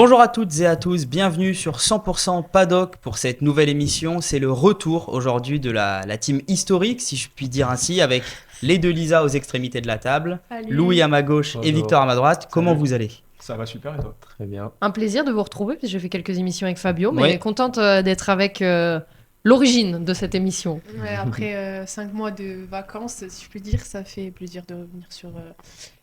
Bonjour à toutes et à tous, bienvenue sur 100% Paddock pour cette nouvelle émission. C'est le retour aujourd'hui de la team historique, si je puis dire ainsi, avec les deux Lisa aux extrémités de la table, Salut. Louis à ma gauche et Victor à ma droite. Comment vous allez ? Ça va super et toi ? Très bien. Un plaisir de vous retrouver, parce que j'ai fait quelques émissions avec Fabio, mais Ouais. contente d'être avec l'origine de cette émission. Ouais, après 5 mois de vacances, si je peux dire, ça fait plaisir de revenir sur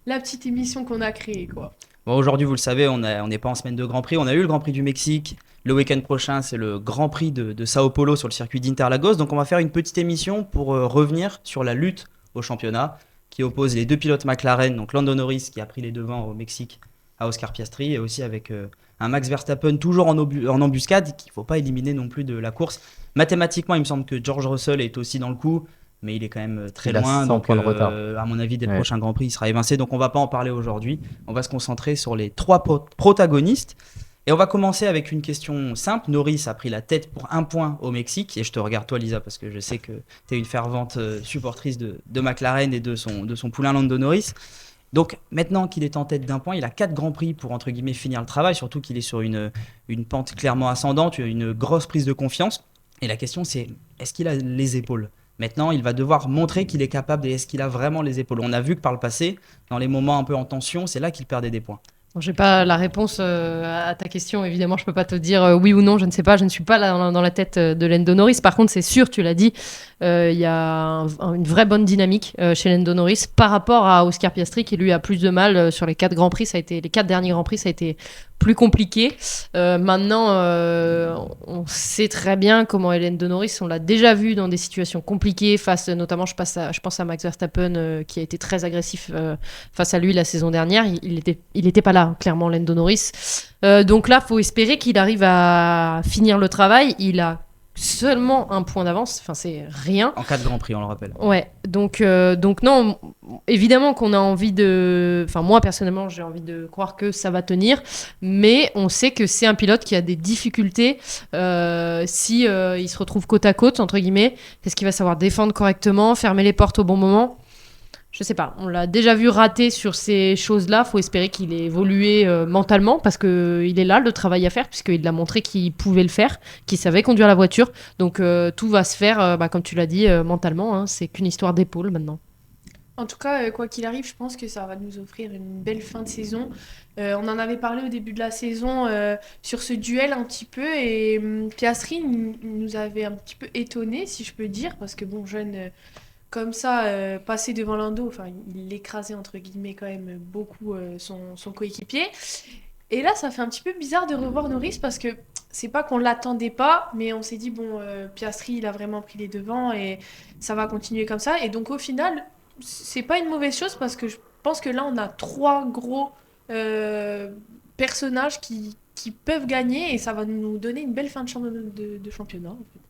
la petite émission qu'on a créée, quoi. Bon, aujourd'hui, vous le savez, on n'est pas en semaine de Grand Prix. On a eu le Grand Prix du Mexique. Le week-end prochain, c'est le Grand Prix de Sao Paulo sur le circuit d'Interlagos. Donc, on va faire une petite émission pour revenir sur la lutte au championnat qui oppose les deux pilotes McLaren, donc Lando Norris qui a pris les devants au Mexique à Oscar Piastri, et aussi avec un Max Verstappen toujours en embuscade qu'il ne faut pas éliminer non plus de la course. Mathématiquement, il me semble que George Russell est aussi dans le coup, mais il est quand même très Il a loin. 100 Donc, points de retard. à mon avis, dès le Ouais. prochain Grand Prix, il sera évincé. Donc, on ne va pas en parler aujourd'hui. On va se concentrer sur les trois protagonistes. Et on va commencer avec une question simple. Norris a pris la tête pour 1 point au Mexique. Et je te regarde toi, Lisa, parce que je sais que tu es une fervente supportrice de McLaren et de son poulain Lando Norris. Donc maintenant qu'il est en tête d'1 point, il a 4 Grands Prix pour, entre guillemets, finir le travail. Surtout qu'il est sur une pente clairement ascendante, une grosse prise de confiance. Et la question, c'est est-ce qu'il a les épaules ? Maintenant, il va devoir montrer qu'il est capable et est-ce qu'il a vraiment les épaules ? On a vu que par le passé, dans les moments un peu en tension, c'est là qu'il perdait des points. Bon, j'ai pas la réponse à ta question, évidemment, je peux pas te dire oui ou non, je ne sais pas, je ne suis pas là dans la tête de Lando Norris. Par contre, c'est sûr, tu l'as dit, il y a une vraie bonne dynamique chez Lando Norris par rapport à Oscar Piastri qui lui a plus de mal sur les 4 Grands Prix. Les 4 derniers Grands Prix, ça a été plus compliqué. Maintenant, on sait très bien comment Lando Norris, on l'a déjà vu dans des situations compliquées face, notamment, je pense à Max Verstappen qui a été très agressif face à lui la saison dernière. Il était pas là, clairement, Lando Norris. Donc là, faut espérer qu'il arrive à finir le travail. Il a seulement 1 point d'avance, enfin c'est rien. En 4 Grands Prix, on le rappelle. Ouais, donc non, évidemment qu'on a envie de... Enfin moi personnellement j'ai envie de croire que ça va tenir, mais on sait que c'est un pilote qui a des difficultés si il se retrouve côte à côte, entre guillemets. Est-ce qu'il va savoir défendre correctement, fermer les portes au bon moment ? Je sais pas, on l'a déjà vu rater sur ces choses-là. Faut espérer qu'il ait évolué mentalement parce qu'il est là, le travail à faire, puisqu'il a montré qu'il pouvait le faire, qu'il savait conduire la voiture. Donc tout va se faire, comme tu l'as dit, mentalement. Hein, c'est qu'une histoire d'épaule maintenant. En tout cas, quoi qu'il arrive, je pense que ça va nous offrir une belle fin de saison. On en avait parlé au début de la saison sur ce duel un petit peu, et Piastri nous avait un petit peu étonnés, si je peux dire, parce que bon, jeune... Comme ça, passer devant Lando, enfin, il l'écrasait entre guillemets quand même beaucoup son coéquipier. Et là, ça fait un petit peu bizarre de revoir Norris parce que c'est pas qu'on l'attendait pas, mais on s'est dit, bon, Piastri, il a vraiment pris les devants et ça va continuer comme ça. Et donc, au final, c'est pas une mauvaise chose parce que je pense que là, on a 3 gros personnages qui peuvent gagner et ça va nous donner une belle fin de championnat, en fait.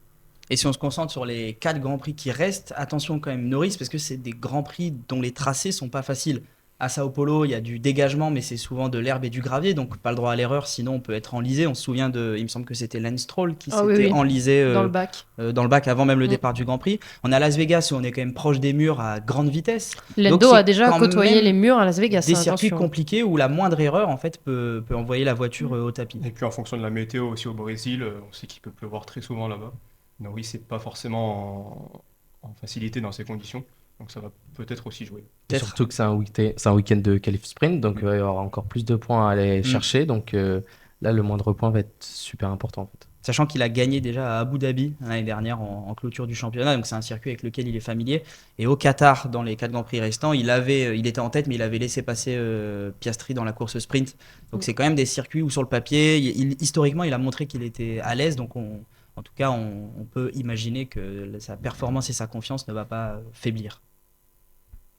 Et si on se concentre sur les 4 Grands Prix qui restent, attention quand même Norris, parce que c'est des Grands Prix dont les tracés sont pas faciles. À Sao Paulo, il y a du dégagement, mais c'est souvent de l'herbe et du gravier, donc pas le droit à l'erreur, sinon on peut être enlisé. On se souvient il me semble que c'était Lance Stroll qui s'était enlisé dans le bac avant même le départ du Grand Prix. On a Las Vegas où on est quand même proche des murs à grande vitesse. Lando a déjà côtoyé les murs à Las Vegas. Des circuits compliqués où la moindre erreur en fait peut envoyer la voiture au tapis. Et puis en fonction de la météo aussi au Brésil, on sait qu'il peut pleuvoir très souvent là-bas. Norris c'est pas forcément en facilité dans ces conditions, donc ça va peut-être aussi jouer. Surtout que c'est un week-end de qualif sprint, donc il y aura encore plus de points à aller chercher. Donc là, le moindre point va être super important en fait. Sachant qu'il a gagné déjà à Abu Dhabi l'année dernière en clôture du championnat, donc c'est un circuit avec lequel il est familier. Et au Qatar, dans les 4 Grands Prix restants, il était en tête, mais il avait laissé passer Piastri dans la course sprint. Donc c'est quand même des circuits où sur le papier, historiquement, il a montré qu'il était à l'aise. Donc en tout cas, on peut imaginer que sa performance et sa confiance ne va pas faiblir.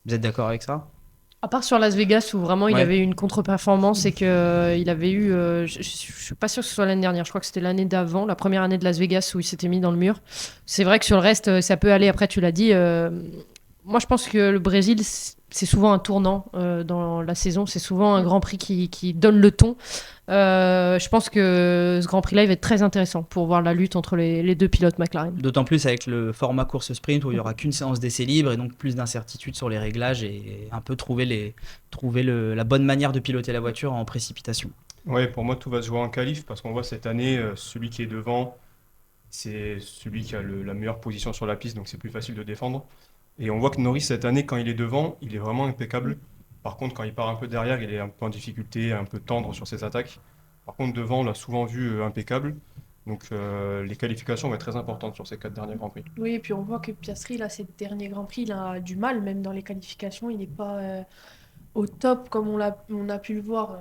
Vous êtes d'accord avec ça ? À part sur Las Vegas où vraiment il avait eu une contre-performance et qu'il avait eu, je suis pas sûr que ce soit l'année dernière, je crois que c'était l'année d'avant, la première année de Las Vegas où il s'était mis dans le mur. C'est vrai que sur le reste, ça peut aller, après tu l'as dit. Moi je pense que le Brésil, c'est souvent un tournant dans la saison, c'est souvent un Grand Prix qui donne le ton. Je pense que ce Grand Prix-là, il va être très intéressant pour voir la lutte entre les deux pilotes McLaren. D'autant plus avec le format course sprint où il n'y aura qu'une séance d'essai libre et donc plus d'incertitude sur les réglages et un peu trouver la bonne manière de piloter la voiture en précipitation. Ouais, pour moi, tout va se jouer en qualif parce qu'on voit cette année, celui qui est devant, c'est celui qui a la meilleure position sur la piste, donc c'est plus facile de défendre. Et on voit que Norris, cette année, quand il est devant, il est vraiment impeccable. Par contre, quand il part un peu derrière, il est un peu en difficulté, un peu tendre sur ses attaques. Par contre, devant, on l'a souvent vu impeccable. Donc les qualifications vont être très importantes sur ces 4 derniers Grands Prix. Oui, et puis on voit que Piastri, là, ces derniers Grands Prix, il a du mal, même dans les qualifications. Il n'est pas au top comme on a pu le voir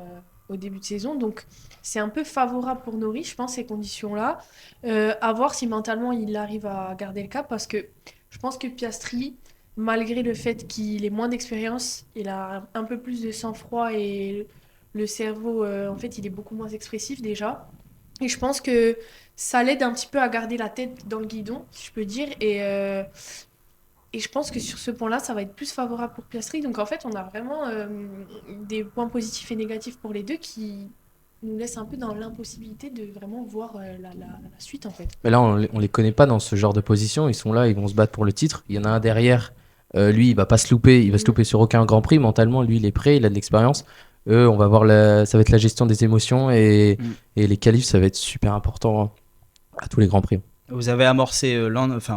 au début de saison. Donc c'est un peu favorable pour Norris, je pense, ces conditions-là. À voir si mentalement il arrive à garder le cap, parce que je pense que Piastri, malgré le fait qu'il ait moins d'expérience, il a un peu plus de sang-froid et le cerveau, en fait, il est beaucoup moins expressif déjà. Et je pense que ça l'aide un petit peu à garder la tête dans le guidon, si je peux dire. Et je pense que sur ce point-là, ça va être plus favorable pour Piastri. Donc en fait, on a vraiment des points positifs et négatifs pour les deux qui nous laissent un peu dans l'impossibilité de vraiment voir la suite en fait. Mais là, on les connaît pas dans ce genre de position. Ils sont là, ils vont se battre pour le titre. Il y en a un derrière. Lui, il va pas se louper. Il va se louper sur aucun Grand Prix. Mentalement, lui, il est prêt. Il a de l'expérience. Eux, on va voir ça va être la gestion des émotions et les qualifs, ça va être super important à tous les Grands Prix. Vous avez amorcé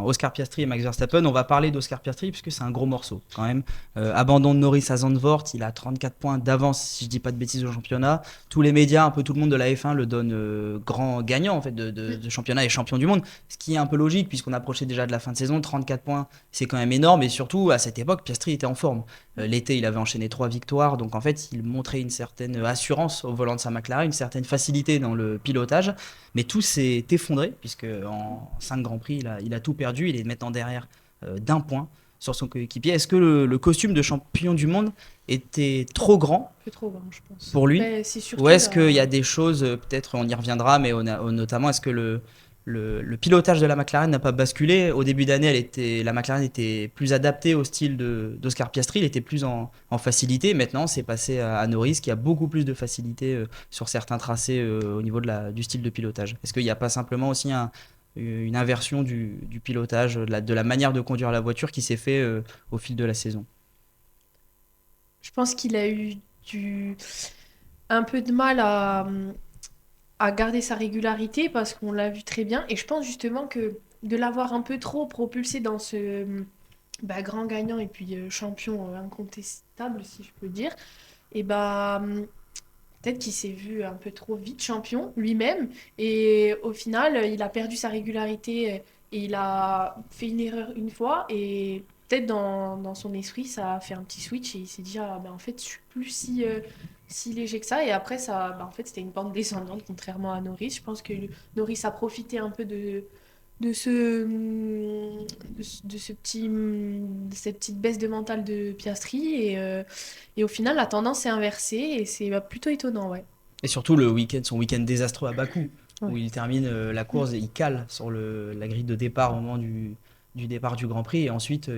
Oscar Piastri et Max Verstappen. On va parler d'Oscar Piastri puisque c'est un gros morceau quand même. Abandon de Norris à Zandvoort, il a 34 points d'avance si je dis pas de bêtises au championnat. Tous les médias, un peu tout le monde de la F1 le donne grand gagnant en fait de championnat et champion du monde. Ce qui est un peu logique puisqu'on approchait déjà de la fin de saison. 34 points, c'est quand même énorme et surtout à cette époque, Piastri était en forme. L'été, il avait enchaîné 3 victoires, donc en fait, il montrait une certaine assurance au volant de sa McLaren, une certaine facilité dans le pilotage. Mais tout s'est effondré, puisque en 5 Grands Prix, il a tout perdu. Il est maintenant derrière d'un point sur son coéquipier. Est-ce que le costume de champion du monde était trop grand Un peu trop grand, je pense. pour lui? Mais c'est surtout Ou est-ce qu'il y a des choses, peut-être on y reviendra, mais notamment, est-ce que le pilotage de la McLaren n'a pas basculé? Au début d'année, la McLaren était plus adaptée au style d'Oscar Piastri, il était plus en facilité. Maintenant, c'est passé à Norris qui a beaucoup plus de facilité sur certains tracés au niveau du style de pilotage. Est-ce qu'il n'y a pas simplement aussi une inversion du pilotage, de la manière de conduire la voiture qui s'est fait au fil de la saison? Je pense qu'il a eu un peu de mal à garder sa régularité parce qu'on l'a vu très bien. Et je pense justement que de l'avoir un peu trop propulsé dans ce grand gagnant et puis champion incontestable, si je peux dire, et peut-être qu'il s'est vu un peu trop vite champion lui-même. Et au final, il a perdu sa régularité et il a fait une erreur une fois. Et peut-être dans son esprit, ça a fait un petit switch et il s'est dit, en fait, je suis plus si léger que ça. Et après, en fait, c'était une pente descendante, contrairement à Norris. Je pense que Norris a profité un peu de cette petite baisse de mental de Piastri. Et au final, la tendance s'est inversée et c'est plutôt étonnant, ouais. Et surtout son week-end désastreux à Bakou, où il termine la course et il cale sur la grille de départ au moment du départ du Grand Prix. Et ensuite,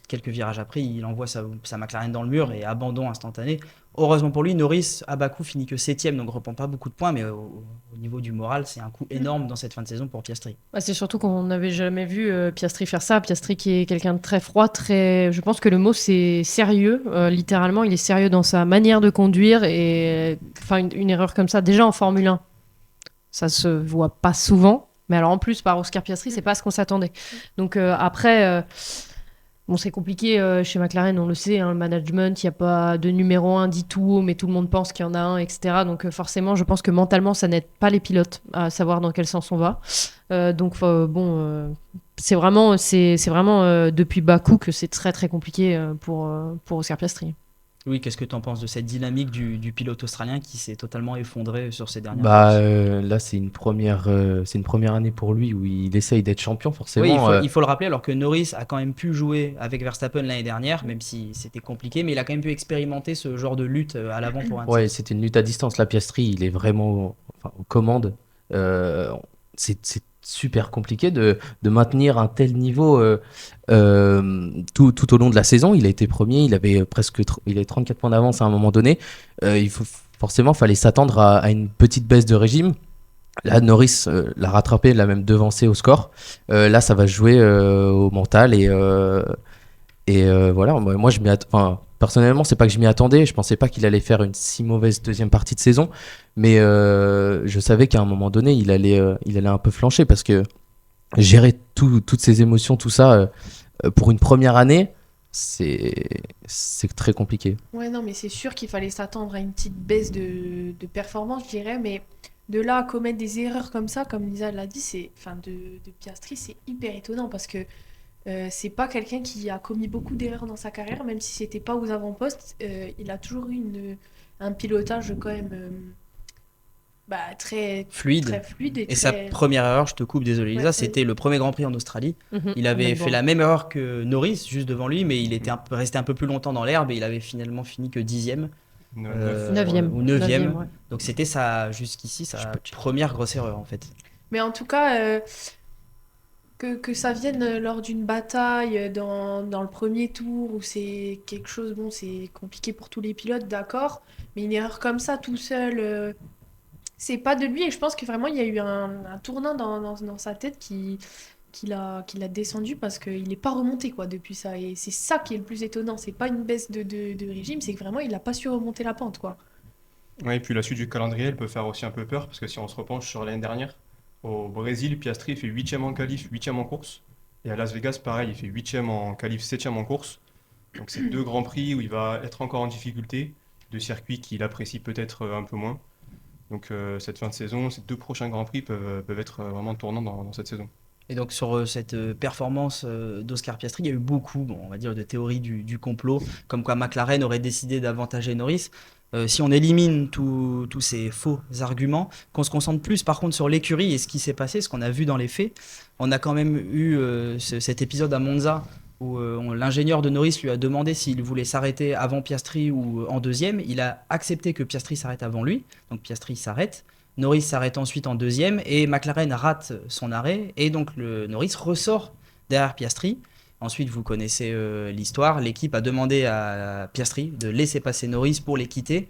quelques virages après, il envoie sa McLaren dans le mur et abandon instantané. Heureusement pour lui, Norris à Bakou finit que 7ème, donc ne reprend pas beaucoup de points, mais au niveau du moral, c'est un coup énorme dans cette fin de saison pour Piastri. C'est surtout qu'on n'avait jamais vu Piastri faire ça. Piastri qui est quelqu'un de très froid, je pense que le mot c'est sérieux. Littéralement, il est sérieux dans sa manière de conduire et une erreur comme ça, déjà en Formule 1, ça se voit pas souvent. Mais alors en plus, par Oscar Piastri, c'est pas ce qu'on s'attendait. Donc après, c'est compliqué chez McLaren, on le sait, le management, il n'y a pas de numéro 1 dit tout haut, mais tout le monde pense qu'il y en a un, etc. Donc forcément, je pense que mentalement, ça n'aide pas les pilotes à savoir dans quel sens on va. C'est vraiment depuis Bakou que c'est très très compliqué pour Oscar Piastri. Oui, qu'est-ce que tu en penses de cette dynamique du pilote australien qui s'est totalement effondré sur ces dernières courses? Là, c'est une première année pour lui où il essaye d'être champion, forcément. Oui, il faut le rappeler, alors que Norris a quand même pu jouer avec Verstappen l'année dernière, même si c'était compliqué, mais il a quand même pu expérimenter ce genre de lutte à l'avant pour un titre. Ouais, c'était une lutte à distance. La Piastri, il est vraiment aux commandes. C'est super compliqué de maintenir un tel niveau tout au long de la saison. Il a été premier, il avait 34 points d'avance à un moment donné. Forcément, fallait s'attendre à une petite baisse de régime. Là, Norris l'a rattrapé, l'a même devancé au score. Là, ça va jouer au mental et voilà. Moi, personnellement, c'est pas que je m'y attendais. Je pensais pas qu'il allait faire une si mauvaise deuxième partie de saison. Mais je savais qu'à un moment donné, il allait un peu flancher parce que gérer toutes ces émotions, tout ça, pour une première année, c'est très compliqué. Ouais, non, mais c'est sûr qu'il fallait s'attendre à une petite baisse de performance, je dirais, mais de là à commettre des erreurs comme ça, comme Lisa l'a dit, enfin, de Piastri, c'est hyper étonnant parce que c'est pas quelqu'un qui a commis beaucoup d'erreurs dans sa carrière, même si c'était pas aux avant-postes, il a toujours eu un pilotage quand même très Fluide. très fluide et Et sa très... première erreur, je te coupe, désolé Lisa, Ouais, c'était le premier Grand Prix en Australie. Mhm. Il avait Complètement. fait la même erreur que Norris, juste devant lui, mais il était resté un peu plus longtemps dans l'herbe et il avait finalement fini que 10e. Neuvième. Ou 9e. Ouais. Donc c'était jusqu'ici Je sa peux checker. première grosse erreur en fait. Mais en tout cas, que ça vienne lors d'une bataille dans le premier tour où c'est quelque chose, bon, c'est compliqué pour tous les pilotes, d'accord, mais une erreur comme ça tout seul, c'est pas de lui. Et je pense que vraiment il y a eu un tournant dans sa tête qui l'a descendu parce qu'il n'est pas remonté quoi depuis ça. Et c'est ça qui est le plus étonnant. C'est pas une baisse de régime, c'est que vraiment il n'a pas su remonter la pente quoi. Ouais, et puis la suite du calendrier, elle peut faire aussi un peu peur, parce que si on se repenche sur l'année dernière, au Brésil, Piastri fait 8e en qualif, 8e en course. Et à Las Vegas, pareil, il fait 8e en qualif, 7e en course. Donc c'est deux grands prix où il va être encore en difficulté, de circuits qu'il apprécie peut-être un peu moins. Donc cette fin de saison, ces deux prochains grands prix peuvent être vraiment tournants dans cette saison. Et donc sur cette performance d'Oscar Piastri, il y a eu beaucoup, on va dire, de théories du complot, comme quoi McLaren aurait décidé d'avantager Norris. Si on élimine tous ces faux arguments, qu'on se concentre plus par contre sur l'écurie et ce qui s'est passé, ce qu'on a vu dans les faits, on a quand même eu cet épisode à Monza où l'ingénieur de Norris lui a demandé s'il voulait s'arrêter avant Piastri ou en deuxième. Il a accepté que Piastri s'arrête avant lui, donc Piastri s'arrête. Norris s'arrête ensuite en deuxième et McLaren rate son arrêt et donc Norris ressort derrière Piastri. Ensuite, vous connaissez l'histoire. L'équipe a demandé à Piastri de laisser passer Norris pour les quitter.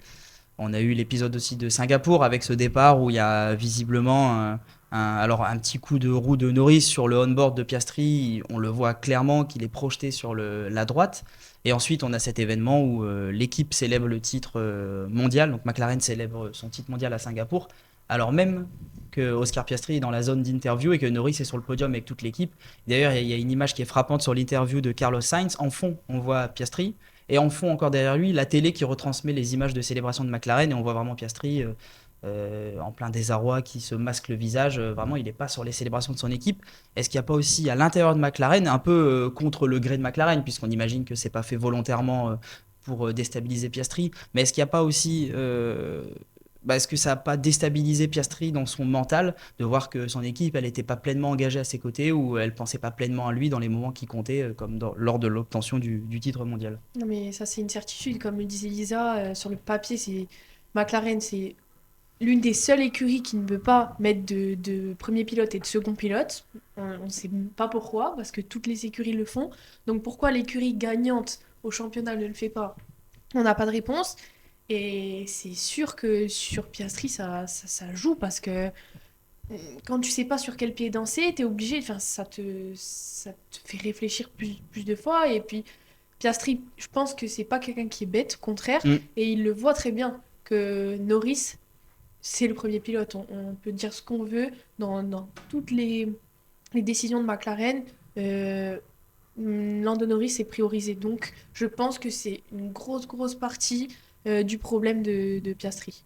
On a eu l'épisode aussi de Singapour avec ce départ où il y a visiblement un petit coup de roue de Norris sur le on-board de Piastri. On le voit clairement qu'il est projeté sur la droite. Et ensuite, on a cet événement où l'équipe célèbre le titre mondial. Donc McLaren célèbre son titre mondial à Singapour. Alors même que Oscar Piastri est dans la zone d'interview et que Norris est sur le podium avec toute l'équipe. D'ailleurs, il y a une image qui est frappante sur l'interview de Carlos Sainz. En fond, on voit Piastri. Et en fond, encore derrière lui, la télé qui retransmet les images de célébration de McLaren. Et on voit vraiment Piastri en plein désarroi qui se masque le visage. Vraiment, il n'est pas sur les célébrations de son équipe. Est-ce qu'il n'y a pas aussi à l'intérieur de McLaren, un peu contre le gré de McLaren, puisqu'on imagine que ce n'est pas fait volontairement pour déstabiliser Piastri. Mais est-ce qu'il n'y a pas aussi... est-ce que ça n'a pas déstabilisé Piastri dans son mental de voir que son équipe, elle n'était pas pleinement engagée à ses côtés ou elle ne pensait pas pleinement à lui dans les moments qui comptaient, comme lors de l'obtention du titre mondial? Non, mais ça, c'est une certitude. Comme le disait Lisa, sur le papier, McLaren, c'est l'une des seules écuries qui ne veut pas mettre de premier pilote et de second pilote. On ne sait pas pourquoi, parce que toutes les écuries le font. Donc pourquoi l'écurie gagnante au championnat ne le fait pas? On n'a pas de réponse. Et c'est sûr que sur Piastri, ça joue, parce que quand tu sais pas sur quel pied danser, t'es obligé, enfin, ça te fait réfléchir plus de fois. Et puis, Piastri, je pense que c'est pas quelqu'un qui est bête, au contraire, et il le voit très bien que Norris, c'est le premier pilote. On peut dire ce qu'on veut dans toutes les décisions de McLaren. Lando Norris est priorisé. Donc, je pense que c'est une grosse partie du problème de Piastri.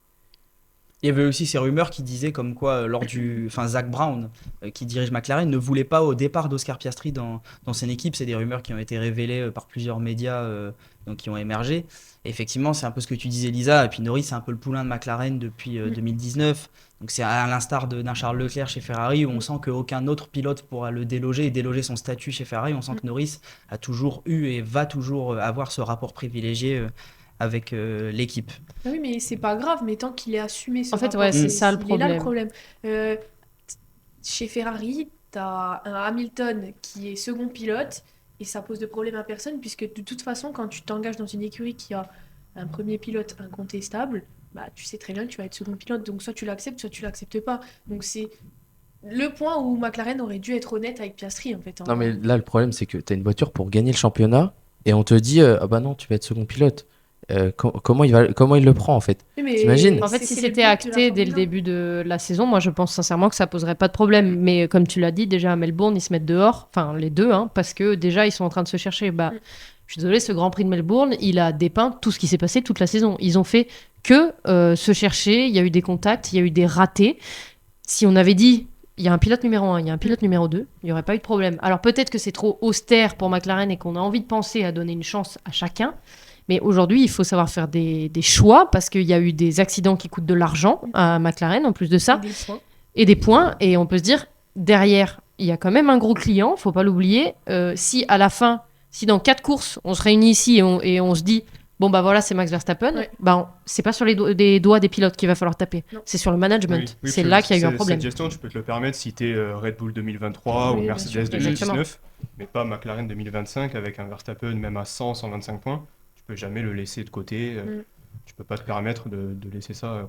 Il y avait aussi ces rumeurs qui disaient comme quoi, Zach Brown, qui dirige McLaren, ne voulait pas au départ d'Oscar Piastri dans son équipe. C'est des rumeurs qui ont été révélées par plusieurs médias donc qui ont émergé. Et effectivement, c'est un peu ce que tu disais, Lisa. Et puis Norris, c'est un peu le poulain de McLaren depuis 2019. Donc c'est à l'instar d'un Charles Leclerc chez Ferrari, où on sent qu'aucun autre pilote pourra le déloger et déloger son statut chez Ferrari. On sent que Norris a toujours eu et va toujours avoir ce rapport privilégié avec l'équipe. Oui, mais c'est pas grave, mais tant qu'il est assumé ce En fait, rapport, ouais, c'est ça le il est là le problème. problème. Chez Ferrari, t'as un Hamilton qui est second pilote et ça pose de problème à personne, puisque de toute façon, quand tu t'engages dans une écurie qui a un premier pilote incontestable, bah, tu sais très bien que tu vas être second pilote, donc soit tu l'acceptes, soit tu l'acceptes pas. Donc c'est le point où McLaren aurait dû être honnête avec Piastri, en fait. Non, mais là, le problème, c'est que tu as une voiture pour gagner le championnat et on te dit ah bah non, tu vas être second pilote. Comment il le prend en fait? Oui, mais T'imagines? En fait, c'est si le c'était but de la acté dès le Formule 1. début de la saison, moi je pense sincèrement que ça poserait pas de problème. Mais comme tu l'as dit, déjà à Melbourne, ils se mettent dehors, enfin les deux, hein, parce que déjà ils sont en train de se chercher. Bah, je suis désolée, ce Grand Prix de Melbourne, il a dépeint tout ce qui s'est passé toute la saison. Ils ont fait que se chercher, il y a eu des contacts, il y a eu des ratés. Si on avait dit, il y a un pilote numéro 1, il y a un pilote numéro 2, il n'y aurait pas eu de problème. Alors peut-être que c'est trop austère pour McLaren et qu'on a envie de penser à donner une chance à chacun. Mais aujourd'hui, il faut savoir faire des choix parce qu'il y a eu des accidents qui coûtent de l'argent à McLaren en plus de ça Des points. et des points. Et on peut se dire, derrière, il y a quand même un gros client, faut pas l'oublier. Si à la fin, si dans 4 courses, on se réunit ici et on se dit, bon bah voilà, c'est Max Verstappen, Ouais. c'est pas sur les des doigts des pilotes qu'il va falloir taper, Non. c'est sur le management. Oui, oui, C'est parce là que qu'il y a eu un problème. Cette gestion, tu peux te le permettre si tu es Red Bull 2023 Oui, ou bien Mercedes sûr. 2019, mais pas McLaren 2025 avec un Verstappen même à 100, 125 points. Tu peux jamais le laisser de côté. Tu peux pas te permettre de laisser ça.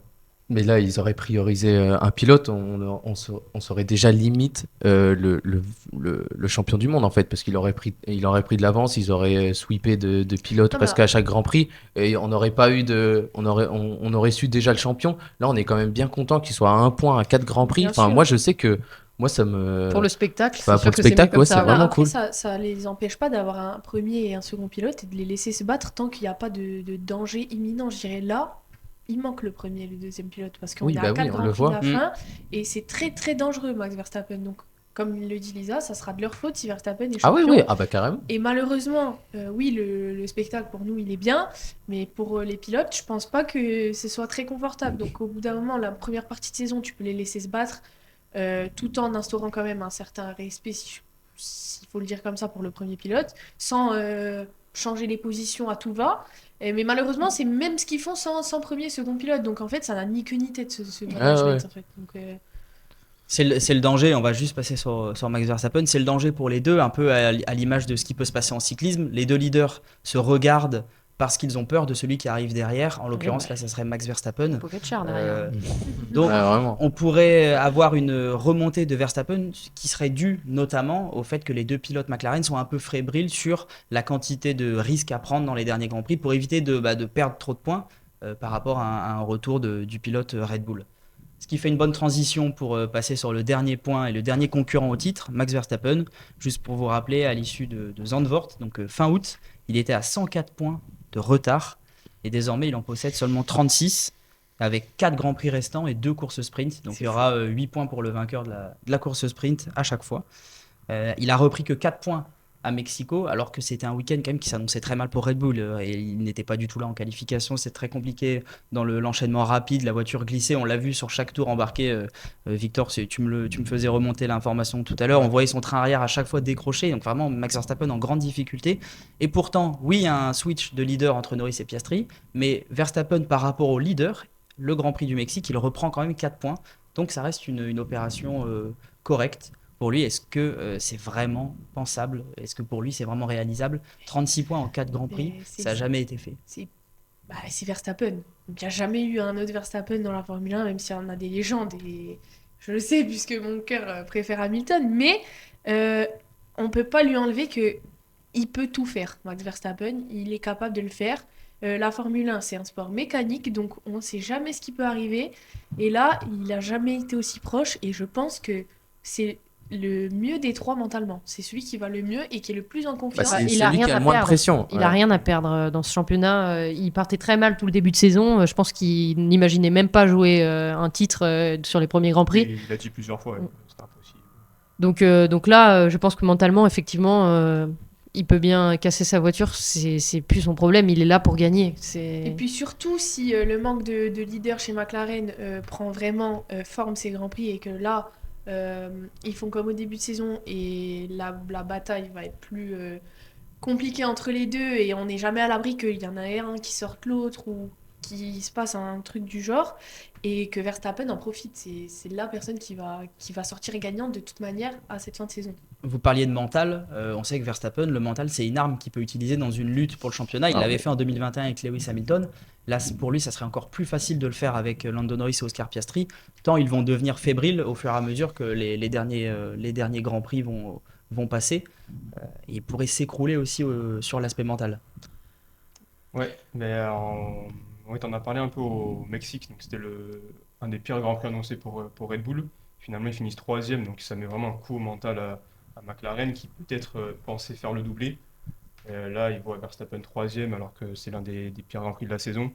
Mais là, ils auraient priorisé un pilote, on serait déjà limite le champion du monde en fait, parce qu'il aurait pris de l'avance, ils auraient sweepé de pilotes Non, presque mais- à chaque Grand Prix, et on n'aurait pas eu on aurait su déjà le champion. Là, on est quand même bien content qu'il soit à un point à 4 Grands Prix. Bien Enfin, sûr. moi, je sais que moi, ça me. Pour le spectacle, Bah, c'est pour sûr le que c'est mieux spectacle, comme ouais, ça. c'est Ouais. vraiment Après, cool. ça les empêche pas d'avoir un premier et un second pilote et de les laisser se battre tant qu'il n'y a pas de danger imminent. Je dirais là, il manque le premier et le deuxième pilote parce qu'on Oui, est bah à oui, 4 on Grands le Prix de voit. la fin et c'est très très dangereux, Max Verstappen. Donc, comme le dit Lisa, ça sera de leur faute si Verstappen est Ah oui, champion. oui, ah bah carrément. Et malheureusement, oui, le spectacle pour nous, il est bien, mais pour les pilotes, je pense pas que ce soit très confortable. Donc, au bout d'un moment, la première partie de saison, tu peux les laisser se battre tout en instaurant quand même un certain respect, s'il faut le dire comme ça, pour le premier pilote, sans changer les positions à tout va. Mais malheureusement, c'est même ce qu'ils font sans premier, second pilote. Donc, en fait, ça n'a ni queue ni tête, ce management, ouais. en fait. Donc, C'est le danger, on va juste passer sur Max Verstappen, c'est le danger pour les deux, un peu à l'image de ce qui peut se passer en cyclisme. Les deux leaders se regardent parce qu'ils ont peur de celui qui arrive derrière. En l'occurrence, là, ça serait Max Verstappen. Pogacar derrière. Donc, Ouais, vraiment. on pourrait avoir une remontée de Verstappen qui serait due notamment au fait que les deux pilotes McLaren sont un peu fébriles sur la quantité de risques à prendre dans les derniers Grands Prix pour éviter de perdre trop de points par rapport à un retour du pilote Red Bull. Ce qui fait une bonne transition pour passer sur le dernier point et le dernier concurrent au titre, Max Verstappen. Juste pour vous rappeler, à l'issue de Zandvoort, donc fin août, il était à 104 points de retard et désormais il en possède seulement 36 avec 4 grands prix restants et 2 courses sprint. Donc C'est il y aura 8 points pour le vainqueur de la course sprint à chaque fois. Il a repris que 4 points à Mexico, alors que c'était un week-end quand même qui s'annonçait très mal pour Red Bull et il n'était pas du tout là en qualification. C'est très compliqué dans l'enchaînement rapide, la voiture glissait, on l'a vu sur chaque tour embarqué. Victor, tu me faisais remonter l'information tout à l'heure, on voyait son train arrière à chaque fois décroché, donc vraiment Max Verstappen en grande difficulté. Et pourtant, oui, il y a un switch de leader entre Norris et Piastri, mais Verstappen par rapport au leader, le Grand Prix du Mexique, il reprend quand même 4 points, donc ça reste une opération correcte. Pour lui, est-ce que c'est vraiment pensable? Est-ce que pour lui, c'est vraiment réalisable? 36 points en 4 Grands Prix, Mais c'est ça n'a jamais été fait. c'est Verstappen. Il n'y a jamais eu un autre Verstappen dans la Formule 1, même si on a des légendes. Et je le sais, puisque mon cœur préfère Hamilton. Mais on ne peut pas lui enlever que il peut tout faire, Max Verstappen. Il est capable de le faire. La Formule 1, c'est un sport mécanique, donc on ne sait jamais ce qui peut arriver. Et là, il n'a jamais été aussi proche. Et je pense que c'est le mieux des trois mentalement. C'est celui qui va le mieux et qui est le plus en Bah, confiance. c'est il a celui rien qui a à le moins de perdre. pression. Il a rien à perdre dans ce championnat. Il partait très mal tout le début de saison. Je pense qu'il n'imaginait même pas jouer un titre sur les premiers Grands Prix. Et il l'a dit plusieurs fois, c'est impossible. Donc là, je pense que mentalement, effectivement, il peut bien casser sa voiture. C'est plus son problème. Il est là pour gagner. Et puis surtout, si le manque de leader chez McLaren prend vraiment forme ces Grands Prix et que là, ils font comme au début de saison et la bataille va être plus compliquée entre les deux et on n'est jamais à l'abri qu'il y en a un qui sorte l'autre ou qu'il se passe un truc du genre et que Verstappen en profite. C'est la personne qui va sortir gagnante de toute manière à cette fin de saison. Vous parliez de mental, on sait que Verstappen, le mental, c'est une arme qu'il peut utiliser dans une lutte pour le championnat. Il l'avait fait en 2021 avec Lewis Hamilton. Là, pour lui, ça serait encore plus facile de le faire avec Lando Norris et Oscar Piastri, tant ils vont devenir fébriles au fur et à mesure que les derniers Grands Prix vont vont passer. Il pourrait s'écrouler aussi sur l'aspect mental. Ouais, mais ouais, t'en as parlé un peu au Mexique, donc c'était un des pires Grands Prix annoncés pour Red Bull. Finalement, ils finissent troisième, donc ça met vraiment un coup au mental à McLaren qui peut-être pensait faire le doublé. Là, ils voient Verstappen troisième alors que c'est l'un des pires Grands Prix de la saison.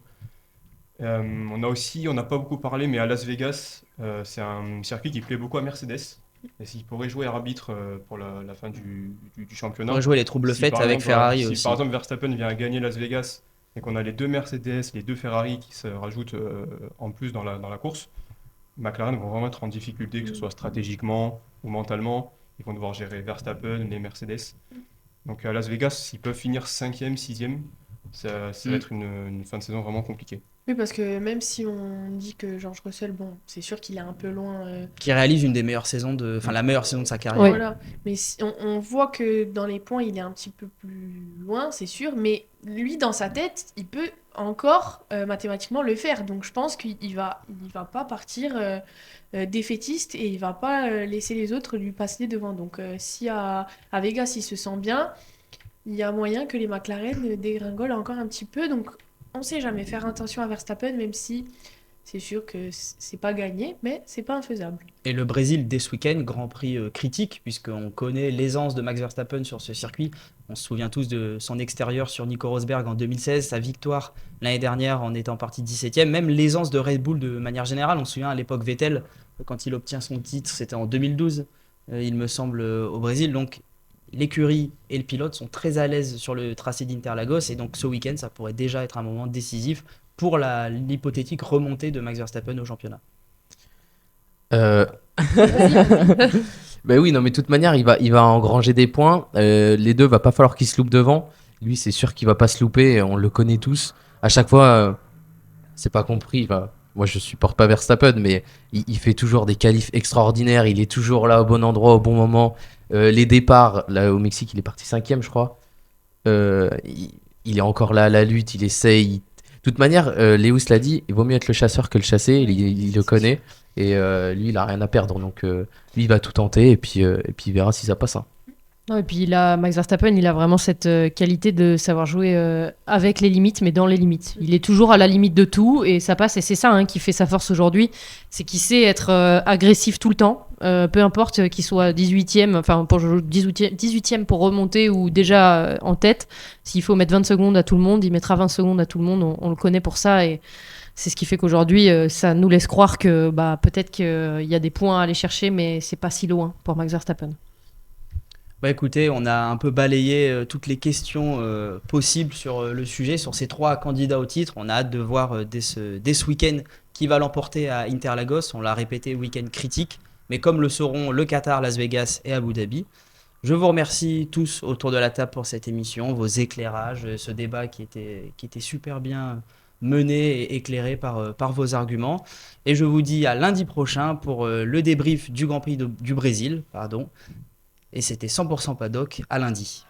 On n'a pas beaucoup parlé, mais à Las Vegas, c'est un circuit qui plaît beaucoup à Mercedes. Et s'il pourrait jouer arbitre pour la fin du On championnat. pourrait jouer les troubles Si faits par avec exemple, Ferrari si aussi. par exemple Verstappen vient à gagner Las Vegas et qu'on a les deux Mercedes, les deux Ferrari qui se rajoutent en plus dans la course, McLaren vont vraiment être en difficulté, que ce soit stratégiquement ou mentalement. Ils vont devoir gérer Verstappen, les Mercedes. Donc à Las Vegas, s'ils peuvent finir 5e, 6e, ça va être une fin de saison vraiment compliquée. Oui, parce que même si on dit que George Russell, bon, c'est sûr qu'il est un peu loin. Qui réalise une des meilleures saisons la meilleure saison de sa carrière. Ouais. Voilà. Mais on voit que dans les points, il est un petit peu plus loin, c'est sûr. Mais lui, dans sa tête, il peut encore mathématiquement le faire. Donc je pense qu'il va pas partir défaitiste et il va pas laisser les autres lui passer devant. Donc si à Vegas, il se sent bien, il y a moyen que les McLaren dégringolent encore un petit peu. Donc on sait jamais, faire attention à Verstappen, même si c'est sûr que c'est pas gagné, mais c'est pas infaisable. Et le Brésil, dès ce week-end, Grand Prix critique, puisqu'on connaît l'aisance de Max Verstappen sur ce circuit. On se souvient tous de son extérieur sur Nico Rosberg en 2016, sa victoire l'année dernière en étant parti 17e, même l'aisance de Red Bull de manière générale. On se souvient à l'époque Vettel, quand il obtient son titre, c'était en 2012, il me semble, au Brésil. Donc l'écurie et le pilote sont très à l'aise sur le tracé d'Interlagos, et donc ce week-end, ça pourrait déjà être un moment décisif pour l'hypothétique remontée de Max Verstappen au championnat. Ben oui, non, mais de toute manière, il va engranger des points. Les deux, va pas falloir qu'ils se loupent devant. Lui, c'est sûr qu'il va pas se louper. On le connaît tous. À chaque fois, c'est pas compris. Enfin, moi, je supporte pas Verstappen, mais il fait toujours des qualifs extraordinaires. Il est toujours là au bon endroit, au bon moment. Les départs, là au Mexique, il est parti 5e, je crois. Il est encore là à la lutte. Il essaye. De toute manière, Lewis l'a dit, il vaut mieux être le chasseur que le chassé. Il le connaît. Et lui, il a rien à perdre. Donc, lui, il va tout tenter. Et puis il verra si ça passe. Hein. Non, et puis Max Verstappen, il a vraiment cette qualité de savoir jouer avec les limites, mais dans les limites. Il est toujours à la limite de tout et ça passe. Et c'est ça qui fait sa force aujourd'hui. C'est qu'il sait être agressif tout le temps. Peu importe qu'il soit 18e, enfin pour 18e pour remonter ou déjà en tête. S'il faut mettre 20 secondes à tout le monde, il mettra 20 secondes à tout le monde. On le connaît pour ça. Et c'est ce qui fait qu'aujourd'hui, ça nous laisse croire que peut-être qu'il y a des points à aller chercher, mais c'est pas si loin pour Max Verstappen. Bah écoutez, on a un peu balayé toutes les questions possibles sur le sujet, sur ces trois candidats au titre. On a hâte de voir dès ce week-end qui va l'emporter à Interlagos. On l'a répété, week-end critique, mais comme le seront le Qatar, Las Vegas et Abu Dhabi. Je vous remercie tous autour de la table pour cette émission, vos éclairages, ce débat qui était super bien mené et éclairé par vos arguments. Et je vous dis à lundi prochain pour le débrief du Grand Prix du Brésil. Et c'était 100% Paddock à lundi.